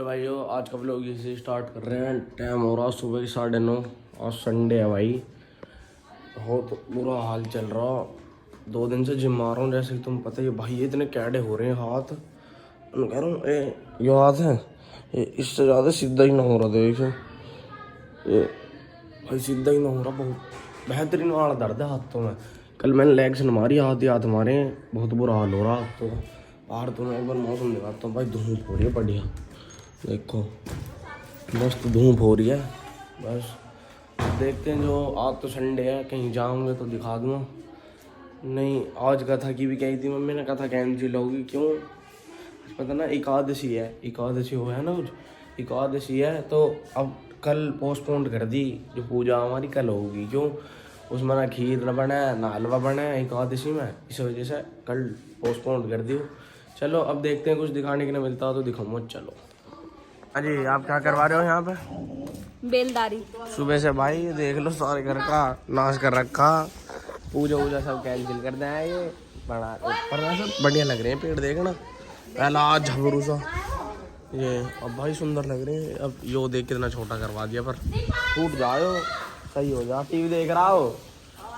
भाइयों, आज का व्लॉग इसे स्टार्ट कर रहे हैं। टाइम हो रहा सुबह के 9:30। आज संडे है भाई। बहुत बुरा हाल चल रहा। 2 दिन से जिम मार रहा हूँ, जैसे कि तुम पता ही भाई। ये इतने कैडे हो रहे हैं हाथ। मैं कह रहा हूँ ये हाथ है, ये इससे ज़्यादा सीधा ही ना हो रहा। देख ये भाई, सीधा ही ना हो रहा। बहुत बेहतरीन वाला दर्द है हाथों में। कल मैंने लेग से मारी, हाथ मारे। बहुत बुरा हाल हो रहा हाथों का। बाहर तो मैं एक बार मौसम दिखाता हूँ भाई। धूप हो रही है बढ़िया, देखो मस्त धूप हो रही है। बस देखते हैं। जो आज तो संडे है, कहीं जाऊंगे तो दिखा दूँगा। नहीं, आज कथा की भी कही थी मम्मी ने, कथा कैंसिल होगी। क्यों? पता ना, एकादशी है। एकादशी हो है ना कुछ, एकादशी है। तो अब कल पोस्टपोन कर दी। जो पूजा हमारी कल होगी। क्यों? उसमें ना खीर न बना है ना हलवा बना है एकादशी में। इस वजह से कल पोस्टपोन कर दी। चलो अब देखते हैं, कुछ दिखाने के लिए मिलता हो तो दिखाऊंगा। चलो। हाँ जी, आप क्या करवा रहे हो यहाँ पे? बेलदारी। सुबह से भाई देख लो, सारे घर का नाश कर रखा। पूजा वूजा सब कैंसिल कर दिया है। ये बड़ा ऊपर ना सब बढ़िया लग रहे हैं पेड़, देखना। पहला आज झबरू सा ये, अब भाई सुंदर लग रहे हैं। अब यो देख कितना छोटा करवा दिया, पर टूट जाओ सही हो जा। टीवी देख रहा हो।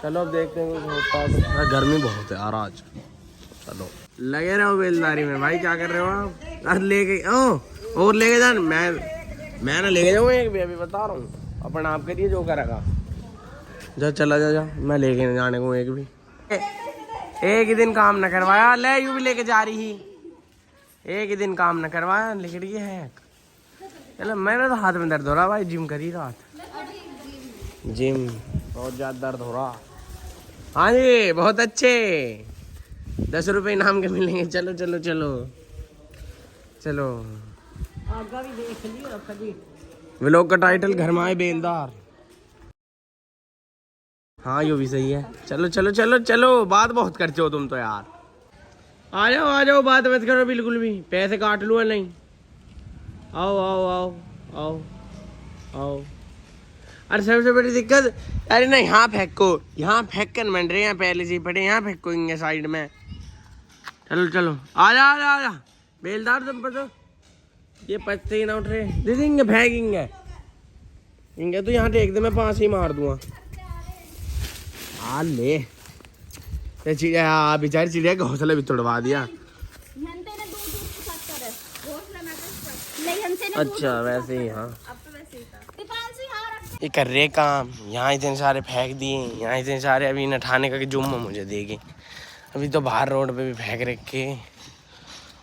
चलो अब देखते हैं कुछ होता है तो। गर्मी बहुत है यार आज। चलो लगे रहो बेलदारी में भाई। क्या कर रहे हो आप? अरे लेके और लेके जान। मैं ना लेके जाऊँ एक भी, अभी बता रहा हूँ। अपन आप करिए जो करेगा। जा चला जा, मैं लेके जाने को एक भी। एक ही दिन काम न करवाया, ले यूं भी लेके जा रही ही। एक ही दिन काम न करवाया, लिख रही है। चलो, मैंने तो हाथ में दर्द हो रहा भाई, जिम करी रात। जिम बहुत ज्यादा दर्द हो रहा। हाँ जी, बहुत अच्छे। 10 रुपए इनाम के मिलेंगे। चलो चलो चलो चलो। आगा भी देख लियो कभी। व्लॉग का टाइटल घर में आए बेलदार। हाँ, यो भी सही है। चलो चलो चलो चलो, बात बहुत करते हो तुम तो यार। आ जाओ, बात मत करो बिल्कुल भी। पैसे काट लूँ नहीं। आओ आओ आओ आओ आओ। अरे सबसे बड़ी दिक्कत, अरे नहीं, यहाँ फेंको। यहाँ फेंक कर मंड रहे हैं, पहले से ही पड़े। यहाँ फेंकोगे साइड में। चलो चलो, आ जा बेलदार। तुम पता ये पत्ते ही ना उठ रहे, दे देंगे फेंकेंगे। इनके तो यहाँ देख दे, मैं 5 ही मार दूंगा। आ ले चिड़िया, बेचारी चिड़िया का घोंसला भी तोड़वा दिया। अच्छा वैसे ही। हाँ, ये कर रहे काम। यहाँ इतने सारे फेंक दिए, यहाँ इतने सारे। अभी न ठाने का कि जुम्मा मुझे देगी। अभी तो बाहर रोड पे भी फेंक रखे,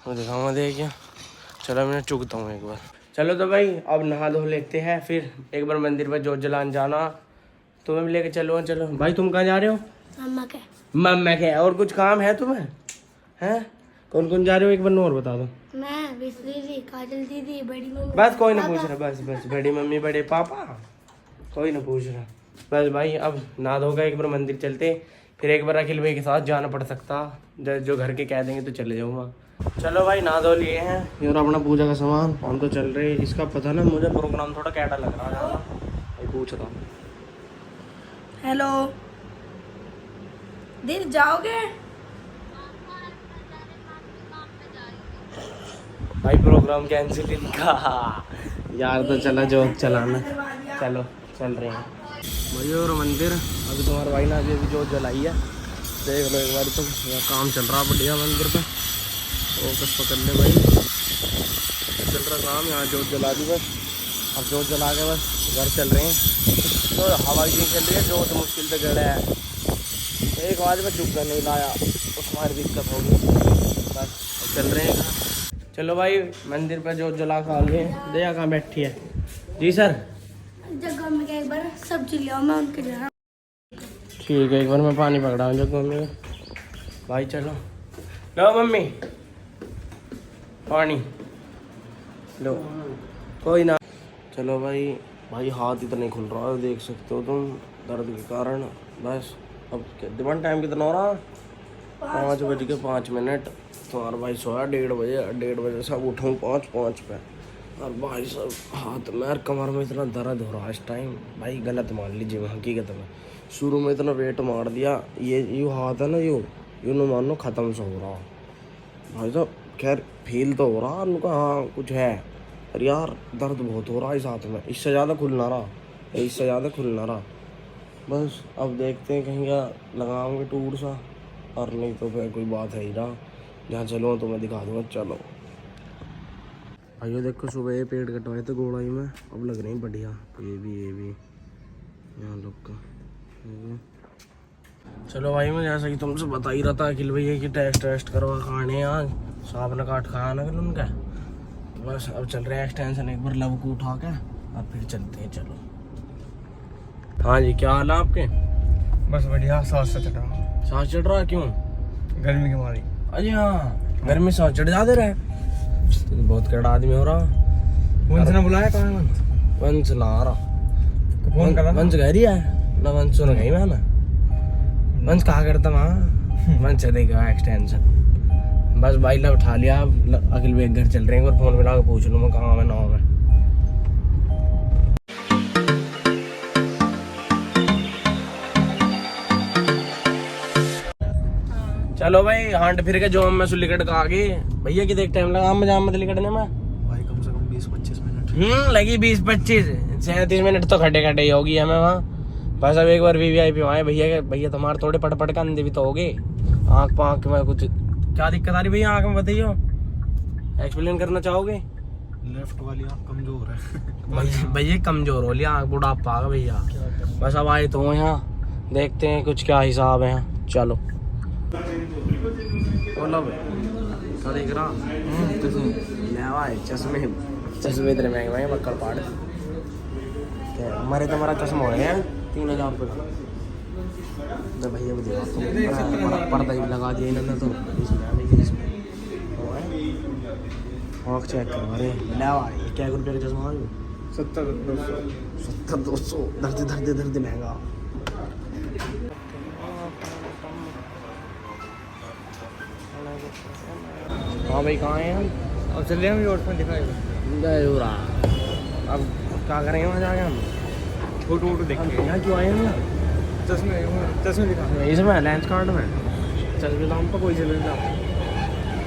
वो दिखाऊंगा। देखिए, चलो मैं चुकता हूँ एक बार। चलो तो भाई, अब नहा धो लेते हैं, फिर एक बार मंदिर पर जोत जलाने जाना। तुम्हें भी लेके चलो। चलो भाई, तुम कहाँ जा रहे हो? मम्मा के। और कुछ काम है तुम्हें? हैं? कौन कौन जा रहे हो, एक बार और बता दो। मैं, दीदी, काजल दीदी, बड़ी मम्मी। बस कोई ना पूछ रहा। बस बड़ी मम्मी बड़े पापा, कोई ना पूछ रहा। बस भाई, अब नहा धोकर एक बार मंदिर चलते। फिर एक बार अखिल भाई के साथ जाना पड़ सकता। जो घर के कह देंगे तो चले जाऊँगा। चलो भाई, नहा धो लिए हैं और अपना पूजा का सामान हम तो चल रहे। इसका पता ना, मुझे प्रोग्राम थोड़ा कैटा लग रहा है। मैं पूछ रहा हूँ। हेलो दीदी, जाओगे? भाई प्रोग्राम कैंसिल लिखा यार। तो चला जो चलाना। चलो चल रहे हैं भाई। और मंदिर अभी तुम्हारे भाई ने अभी जोत जलाई है, देख लो एक बार। तो यहाँ काम चल रहा बढ़िया मंदिर पे। फोकस पकड़ ले भाई, चल रहा काम। यहाँ जोत जला दी बस। अब जोत जला के बस घर चल रहे हैं। तो हवा ही चल रही है, जोत मुश्किल से जड़ा है। एक आवाज में चुप कर नहीं लाया, उसमें दिक्कत होगी। बस चल रहे हैं। चलो भाई, मंदिर पर जोत जला खा लिए। दया कहाँ बैठी है? जी सर। जगह में एक बार सब्जी ले आओ, मैं उनके जा। ठीक है, एक बार मैं पानी पकड़ा हूँ जग मम्मी को। भाई चलो, लो मम्मी पानी लो। कोई ना। चलो भाई। भाई हाथ इतना नहीं खुल रहा है, देख सकते हो तुम, दर्द के कारण। बस अब दिमाग टाइम कितना हो रहा? 5:05। तुम्हारा भाई सोया 1:30 बजे। 1:30 बजे से अब उठाऊँ 5:05 पे। और भाई सब हाथ में और कमर में इतना दर्द हो रहा है इस टाइम। भाई गलत मान लीजिए, हकीकत में शुरू में इतना वेट मार दिया। ये यूँ हाथ है ना, यूँ न मानो ख़त्म सा हो रहा भाई साहब। खैर फील तो हो रहा उनका, हाँ कुछ है। और यार दर्द बहुत हो रहा है साथ में, इससे ज़्यादा खुल ना रहा, इससे ज़्यादा खुल ना रहा। बस अब देखते हैं कहीं का लगाओगे टूर सा, और नहीं तो फिर कोई बात है ही ना, जहाँ चलो तो मैं दिखा दूँगा। चलो भाइयों देखो, सुबह ये पेड़ कटवाए थे गोड़ाई में, अब लग रहे हैं बढ़िया। ये भी यहाँ लोग का। चलो भाई, मैं जैसा कि तुमसे बता ही रहा था अखिल भैया की टेस्ट करवा खाने आज, सांप ने काट खाया ना फिर उनका। बस अब चल रहे हैं एक्सटेंशन, एक बार लव को उठा के अब फिर चलते हैं। चलो हाँ जी, क्या हाल है आपके? बस बढ़िया, सांस से चढ़ रहा, सांस चढ़ रहा है? क्यों? गर्मी के मारी। अरे हाँ, घर में सांस चढ़ जाते रहे, तो बहुत कड़ा आदमी हो रहा। वंश ने बुलाया, कहाँ है वंश? वंश ना आ रहा, फोन करा वंश घर ही है ना, वंश सुन गई मैं ना। वंश कहा करता वहाँ, वंश देगा एक्सटेंशन। बस भाई ने उठा लिया, अखिल भैया घर चल रहे हैं, और फोन मिला के पूछ लूँ मैं कहाँ में ना हो। चलो भाई, हांड फिर के जो हम में सुलिकट का आगे भैया की देख टाइम लगा, हम जाम में लिकटने में भाई कम से कम 20-25 मिनट। लगी 20-25 37 मिनट तो खटे खटे ही होगी हमें वहाँ। बस अब एक बार वीवीआईपी आए भैया तुम्हारे थोड़े पट के अंधे भी तो हो गए, आँख पाँख में कुछ क्या दिक्कत आ रही भैया आँख में, बताइयो, एक्सप्लेन करना चाहोगे? लेफ्ट वाली आँख कमजोर है। भैया कमजोर हो लिया, आँख बुढ़ापा आ गया भैया। बस अब आए तो यहाँ देखते हैं कुछ क्या हिसाब है यहाँ। चलो बोलो भाई, क्या देख रहा? चश्मे इतने महंगे महंगे बक्कर पाड़ मरे, तुम्हारा चश्मा हो गया 3000 रुपये का। तो भैया मुझे पर्दा ही लगा दिया इन्होंने तो इसमें आँख चेक करो। अरे क्या रुपये का चश्मा है? 70-200 दर्द महंगा। हाँ भाई, कहाँ हैं हम? अब चल रहे हैं, रोड पर दिखाएगा। अब क्या करेंगे वहाँ जाके हम? फोटो देखेंगे। यहाँ क्यों आए हैं? चश्मे दिखा, इसमें लेंस कार्ड में चल भी हम पर कोई चल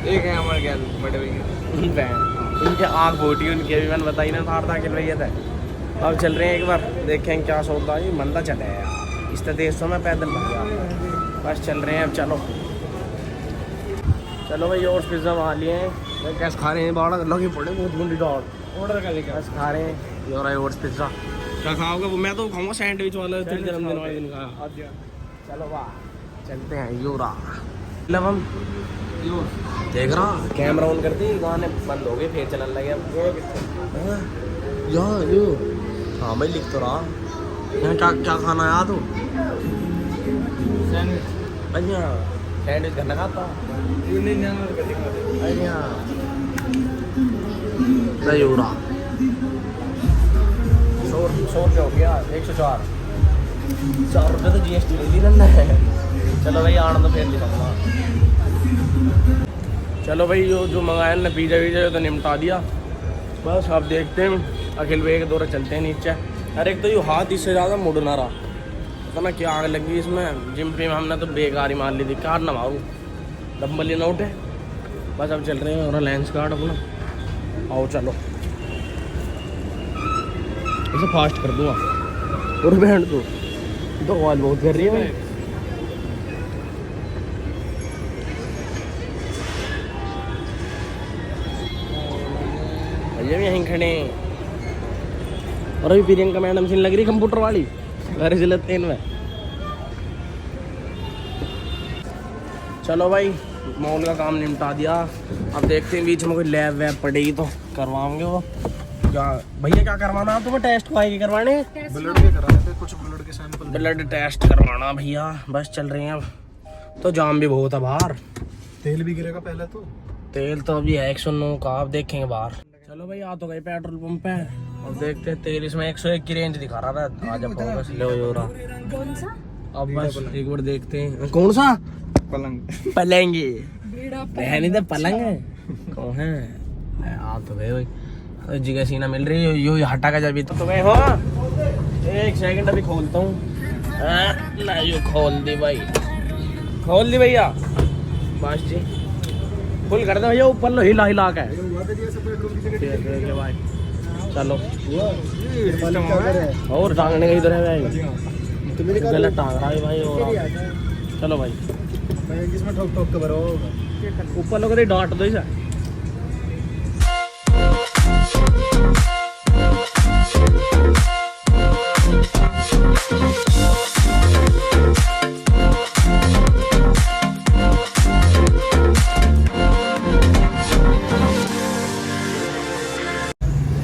एक है हमारे गैल बड़े भैया, उनके आँख बोटी उनकी, अभी मैंने बताई ना था कि भैया थे। अब चल रहे हैं, एक बार देखें क्या सौदा है। मंदा चले यार, इस देशों में पैदल भाग गया। बस चल रहे हैं अब। चलो भाई, और पिज़्ज़ा खा लिए हैं, कैसे खा रहे हैं? बाड़ा लगे पड़े बहुत गुंडी डॉट ऑर्डर कर लेगा। बस खा रहे हैं और ओट्स पिज़्ज़ा। क्या खाओगे? वो मैं तो खाऊंगा सैंडविच वाला, तेरे जन्मदिन वाले दिन का। चलो वाह, चलते हैं योरा। मतलब हम देख रहा, कैमरा ऑन कर दी, गाने बंद हो गए, फिर चलने लगे यो। हाँ भाई, लिख तो रहा। यहाँ क्या खाना आया तो? अच्छा, सैंडविच करना खाता। योरा 100 रुपये हो गया, 104 रुपये तो GST ले ली ना। चलो भाई, आना तो फिर लिखाऊंगा। चलो भाई, जो मंगाया ना पिज़्ज़ा वीज़ा तो निपटा दिया। बस अब देखते हैं, अखिल भाई के दौरे चलते हैं नीचे। अरे एक तो ये हाथ इससे ज़्यादा मुड़ ना रहा, पता ना क्या आग लगी इसमें। जिम पे हमने तो बेकार ही मार ली थी, कार ना मारूँ, डम्बल ही ना उठे। बस अब चल रहे हैं, और लेंस कार्ड अपना। आओ चलो, इसे फास्ट कर दूँगा। और बैंड तो कॉल बहुत कर रही है भाई। भैया भी यहीं खड़े हैं, और अभी प्रियंका मैडम सीन लग रही कंप्यूटर वाली, घर से लेते हैं इनमें। चलो भाई, मॉल का काम निपटा दिया। अब देखते हैं, बीच में कोई लैब वैब पड़ेगी तो करवाएंगे। वो क्या भैया, क्या करवाना है तुम्हें? टेस्ट को आएगी करवाने? ब्लड के कराने थे, कुछ ब्लड के सैंपल। ब्लड टेस्ट करवाना भैया। बस चल रहे हैं अब, तो जाम भी बहुत है बाहर। तेल भी गिरेगा पहले तो। तेल तो अभी 109 का, आप देखेंगे बाहर। चलो भाई, आ तो गए पेट्रोल पंप पे। अब देखते हैं, तेल इसमें 101 की रेंज दिखा रहा था। आज फोकस ले हो रहा। कौन सा? अब बस एक बार देखते हैं। कौन सा? पलंग। पलंगे नहीं तो पलंग है। कौन है? आप तो गए भाई, जी का सीना मिल रही है। यो हटा का जब तो गए हो। एक सेकंड अभी खोलता हूँ। ना यो खोल दी भाई, खोल दी भैया। बस जी, फुल कर दे भैया, ऊपर लो, हिला के भाई। चलो और टांगने का इधर है भाई, गलत टांग रहा है भाई। और चलो भाई जिसमें ठोक ठोक के भरो ऊपर लोग डांट दो इसे।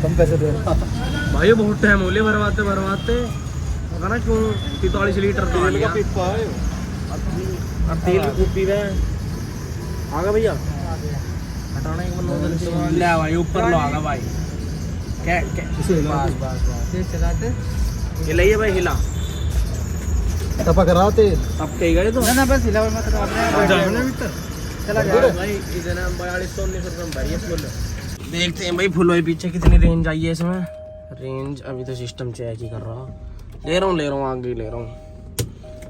कम पैसे दे भाई बहुत टाइम हो लिया भरवाते भरवाते, पता ना क्यों 43 लीटर तेल तेल का पिपा है अब तेल भी खूब पी रहे हैं। आगा भैया हटाना एक बार ले भाई, ऊपर लो आगा भाई। क्या क्या बस बस चलाते ये लइए भाई, हिला टपक रहा तेल अब कहीं गए तो ना बस हिला मत चला जाए भाई। इधर हम 4200-1900 रुपये में भरिए फुल। देखते हैं भाई फुल भाई पीछे कितनी रेंज आई है इसमें। रेंज अभी तो सिस्टम चेक ही कर रहा, ले रहा हूँ आगे ले रहा हूँ।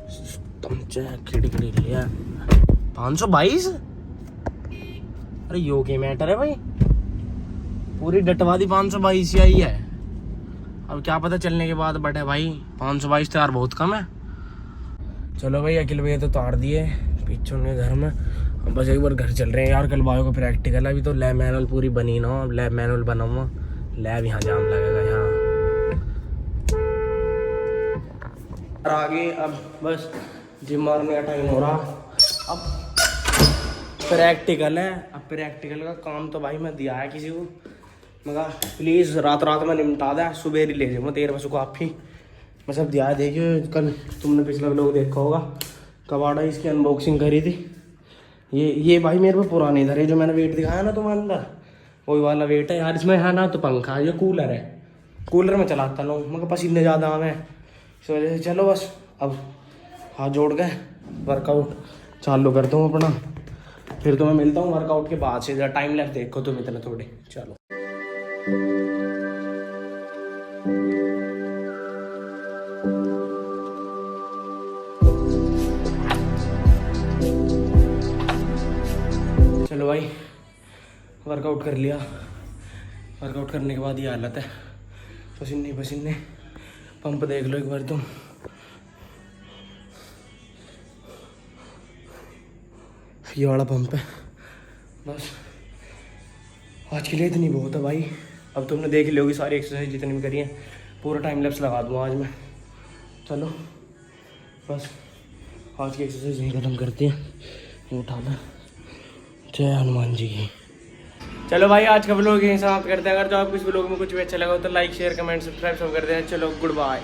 सिस्टम चेक खिड़की लिया 522। अरे यो के मैटर है भाई, पूरी डटवा दी 522 ही आई है। अब क्या पता चलने के बाद बट है भाई 522 तो यार बहुत कम है। चलो भाई अखिल भैया तो तार दिए पीछे उनके घर में। अब बस एक बार घर चल रहे हैं यार, कल बायो को प्रैक्टिकल है। अभी तो लैब मैनुअल पूरी बनी ना, अब लैब मैनुअल बना हुआ, लैब यहाँ जाम लगेगा यहाँ आगे। अब बस जिम मारने का टाइम हो रहा। अब प्रैक्टिकल है, अब प्रैक्टिकल का काम तो भाई मैं दिया है किसी को, मगर प्लीज़ रात में निपटा दे, सुबह ही ले जाऊँगा 13 बजे को। आप ही मैं सब दिया है। देखिए कल तुमने पिछला लोग देखा होगा, कबाड़ा इसकी अनबॉक्सिंग करी थी। ये भाई मेरे पे पुराने इधर है, जो मैंने वेट दिखाया ना तुम्हारे अंदर, वही वाला वेट है यार। इसमें है ना तो पंखा, ये कूलर है, कूलर में चलाता हूँ मगर पसीने ज़्यादा आ हैं इस वजह से। चलो बस अब हाथ जोड़ के वर्कआउट चालू करता हूँ अपना, फिर तो मैं मिलता हूँ वर्कआउट के बाद से। जरा टाइम लैप्स देखो तुम इतना थोड़े। चलो चलो भाई वर्कआउट कर लिया। वर्कआउट करने के बाद ये हालत है, पसीने पसीने। पंप देख लो एक बार तुम, ये वाला पंप है। बस आज के लिए इतनी बहुत है भाई। अब तुमने देख ली होगी सारी एक्सरसाइज जितनी भी करी है, पूरा टाइम लैप्स लगा दूँगा आज मैं। चलो बस आज की एक्सरसाइज यहीं ख़त्म करते हैं, ये उठाना। जय हनुमान जी की। चलो भाई आज का व्लॉग यहीं समाप्त करते हैं। अगर जो आपको इस व्लॉग में कुछ भी अच्छा लगा हो तो लाइक शेयर कमेंट सब्सक्राइब सब कर दें। चलो गुड बाय।